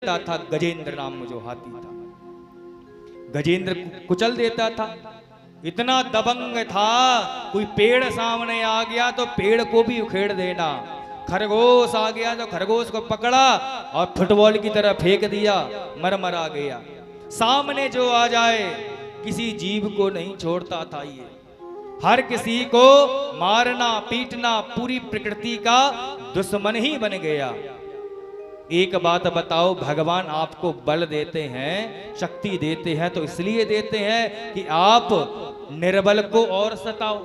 था गजेंद्र नाम जो हाथी था। गजेंद्र कुचल देता था, इतना दबंग था, कोई पेड़ सामने आ गया तो पेड़ को भी उखेड़ देना, खरगोश आ गया तो खरगोश को पकड़ा और फुटबॉल की तरह फेंक दिया, मर गया। सामने जो आ जाए किसी जीव को नहीं छोड़ता था ये, हर किसी को मारना पीटना, पूरी प्रकृति का दुश्मन ही बन गया। एक बात बताओ, भगवान आपको बल देते हैं, शक्ति देते हैं तो इसलिए देते हैं कि आप निर्बल को और सताओ,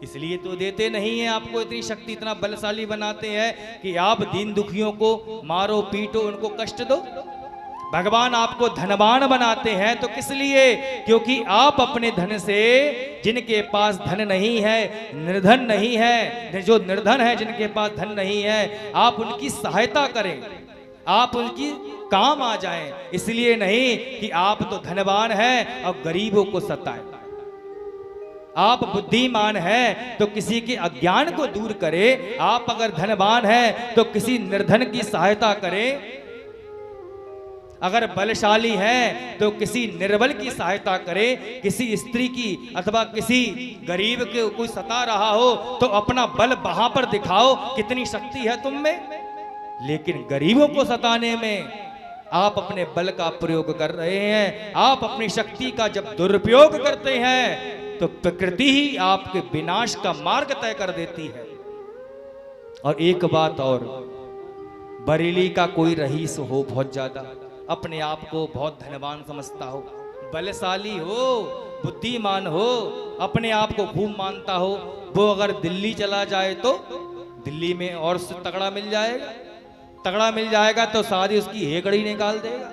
इसलिए तो देते नहीं है। आपको इतनी शक्ति, इतना बलशाली बनाते हैं कि आप दीन दुखियों को मारो पीटो, उनको कष्ट दो। भगवान आपको धनवान बनाते हैं तो किस लिए? क्योंकि आप अपने धन से, जिनके पास धन नहीं है, निर्धन नहीं है, जो निर्धन है जिनके पास धन नहीं है, आप उनकी सहायता करें, आप उनकी काम आ जाएं। इसलिए नहीं कि आप तो धनवान हैं और गरीबों को सताएं। आप बुद्धिमान हैं तो किसी के अज्ञान को दूर करें, आप अगर धनवान हैं तो किसी निर्धन की सहायता करें, अगर बलशाली हैं तो किसी निर्बल की सहायता करें, किसी स्त्री की अथवा किसी गरीब के कोई सता रहा हो तो अपना बल वहां पर दिखाओ, कितनी शक्ति है तुम में। लेकिन गरीबों को सताने में आप अपने बल का प्रयोग कर रहे हैं, आप अपनी शक्ति का जब दुरुपयोग करते हैं तो प्रकृति ही आपके विनाश का मार्ग तय कर देती है। और एक बात और, बरेली का कोई रईस हो बहुत ज्यादा, अपने आप को बहुत धनवान समझता हो, बलशाली हो, बुद्धिमान हो, अपने आप को खूब मानता हो, वो अगर दिल्ली चला जाए तो दिल्ली में और से तगड़ा मिल जाएगा, तगड़ा मिल जाएगा तो शादी उसकी हेकड़ी निकाल देगा।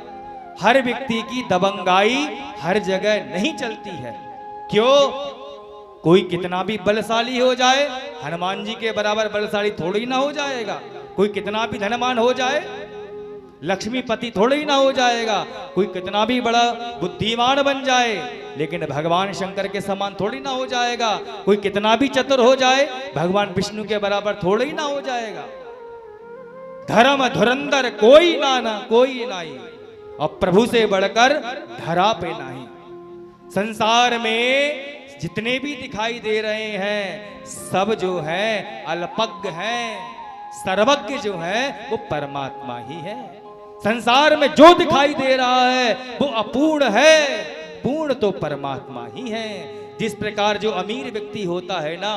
हर व्यक्ति की दबंगाई हर जगह नहीं चलती है। क्यों? कोई कितना भी बलशाली हो जाए, हनुमान जी के बराबर बलशाली थोड़ी ना हो जाएगा। कोई कितना भी धनवान हो जाए, लक्ष्मीपति थोड़ा ही ना हो जाएगा। कोई कितना भी बड़ा बुद्धिमान बन जाए, लेकिन भगवान शंकर के समान थोड़ी ना हो जाएगा। कोई कितना भी चतुर हो जाए, भगवान विष्णु के बराबर थोड़ा ही ना हो जाएगा। धर्म धुरंधर कोई ना कोई नहीं, और प्रभु से बढ़कर धरा पे नहीं। संसार में जितने भी दिखाई दे रहे हैं सब जो है अल्पज्ञ हैं, सर्वज्ञ जो है वो परमात्मा ही है। संसार में जो दिखाई दे रहा है वो अपूर्ण है, पूर्ण तो परमात्मा ही है। जिस प्रकार जो अमीर व्यक्ति होता है ना,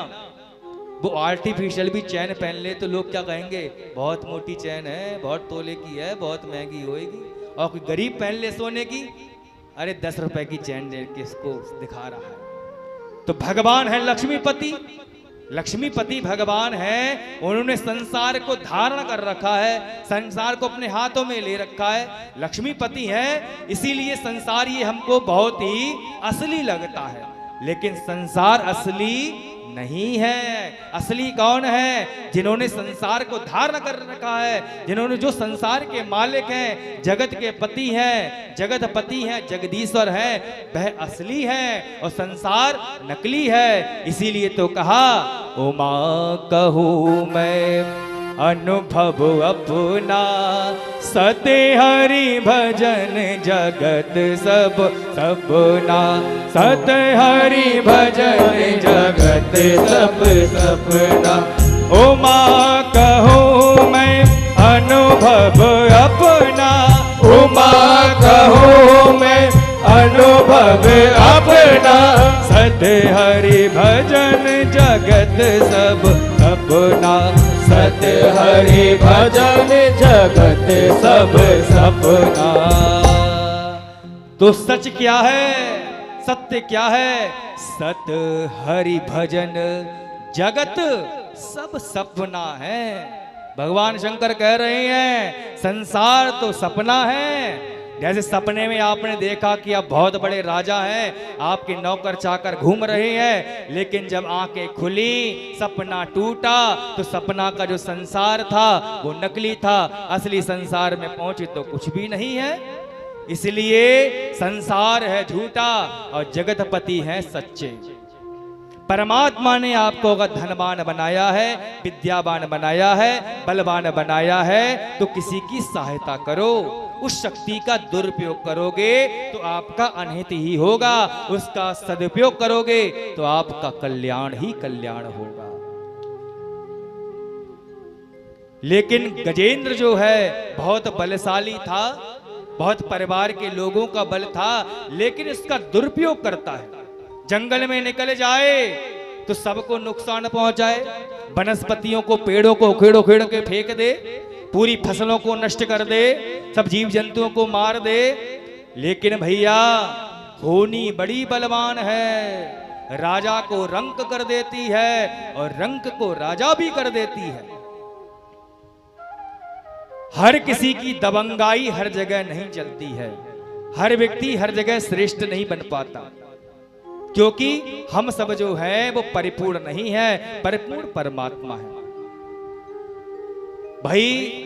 वो आर्टिफिशियल भी चैन पहन ले तो लोग क्या कहेंगे, बहुत मोटी चैन है, बहुत तोले की है, बहुत महंगी होएगी। और कोई गरीब पहन ले सोने की, अरे 10 रुपए की चैन किसको दिखा रहा है। तो भगवान है लक्ष्मीपति, लक्ष्मीपति भगवान है, उन्होंने संसार को धारण कर रखा है, संसार को अपने हाथों में ले रखा है। लक्ष्मीपति है, इसीलिए संसार ये हमको बहुत ही असली लगता है, लेकिन संसार असली नहीं है। असली कौन है? जिन्होंने संसार को धारण कर रखा है, जिन्होंने, जो संसार के मालिक हैं, जगत के पति हैं, जगतपति हैं, जगदीश्वर हैं, वह असली है और संसार नकली है। इसीलिए तो कहा, उमा कहूँ मैं अनुभव अपना, सत्य हरि भजन जगत सब सपना, सत्य हरि भजन जगत सब सपना। उमा कहूँ मैं अनुभव अपना, उमा कहूँ मैं अनुभव अपना, सत्य हरि भजन जगत सब सपना, सत्य हरि भजन जगत सब सपना। तो सच क्या है, सत्य क्या है? सत्य हरि भजन जगत सब सपना है। भगवान शंकर कह रहे हैं संसार तो सपना है। जैसे सपने में आपने देखा कि आप बहुत बड़े राजा हैं, आपके नौकर चाकर घूम रहे हैं, लेकिन जब आंखें खुली, सपना टूटा, तो सपना का जो संसार था वो नकली था, असली संसार में पहुंचे तो कुछ भी नहीं है। इसलिए संसार है झूठा और जगतपति है सच्चे। परमात्मा ने आपको अगर धनवान बनाया है, विद्यावान बनाया है, बलवान बनाया है, तो किसी की सहायता करो। उस शक्ति का दुरुपयोग करोगे तो आपका अनहित ही होगा, उसका सदुपयोग करोगे तो आपका कल्याण ही कल्याण होगा। लेकिन गजेंद्र जो है बहुत बलशाली था, बहुत परिवार के लोगों का बल था, लेकिन इसका दुरुपयोग करता है। जंगल में निकल जाए तो सबको नुकसान पहुंचाए, वनस्पतियों को, पेड़ों को उखेड़ उखेड़ के फेंक दे, पूरी फसलों को नष्ट कर दे, सब जीव जंतुओं को मार दे। लेकिन भैया होनी बड़ी बलवान है, राजा को रंक कर देती है और रंक को राजा भी कर देती है। हर किसी की दबंगाई हर जगह नहीं चलती है, हर व्यक्ति हर जगह श्रेष्ठ नहीं बन पाता, क्योंकि हम सब जो है वो परिपूर्ण नहीं है, परिपूर्ण परमात्मा है। भाई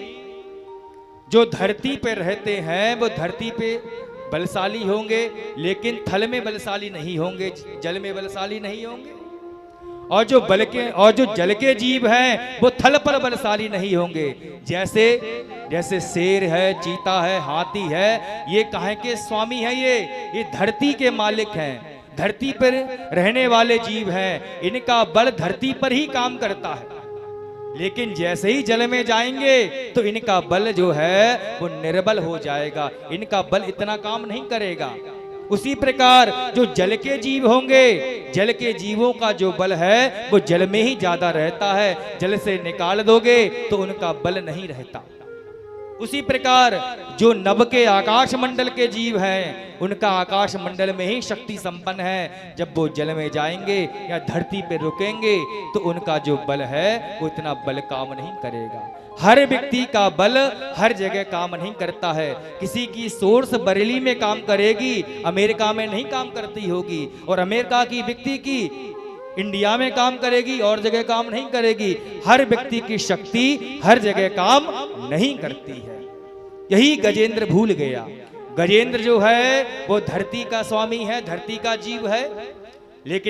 जो धरती पे रहते हैं वो धरती पे बलशाली होंगे, लेकिन थल में बलशाली नहीं होंगे, जल में बलशाली नहीं होंगे। और जो जल के जीव हैं वो थल पर बलशाली नहीं होंगे। जैसे शेर है, चीता है, हाथी है, ये काहे के स्वामी है, ये धरती के मालिक हैं, धरती पर रहने वाले जीव हैं, इनका बल धरती पर ही काम करता है। लेकिन जैसे ही जल में जाएंगे तो इनका बल जो है वो निर्बल हो जाएगा, इनका बल इतना काम नहीं करेगा। उसी प्रकार जो जल के जीव होंगे, जल के जीवों का जो बल है वो जल में ही ज्यादा रहता है, जल से निकाल दोगे तो उनका बल नहीं रहता। उसी प्रकार जो नभ के आकाश मंडल के जीव हैं, उनका आकाश मंडल में ही शक्ति संपन्न है, जब वो जल में जाएंगे या धरती पे रुकेंगे तो उनका जो बल है वो इतना बल काम नहीं करेगा। हर व्यक्ति का बल हर जगह काम नहीं करता है। किसी की सोर्स बरेली में काम करेगी, अमेरिका में नहीं काम करती होगी, और अमेरिका की व्यक्ति की इंडिया में काम करेगी और जगह काम नहीं करेगी। हर व्यक्ति की शक्ति हर जगह काम नहीं करती है। यही गजेंद्र भूल गया। गजेंद्र जो है वो धरती का स्वामी है, धरती का जीव है, लेकिन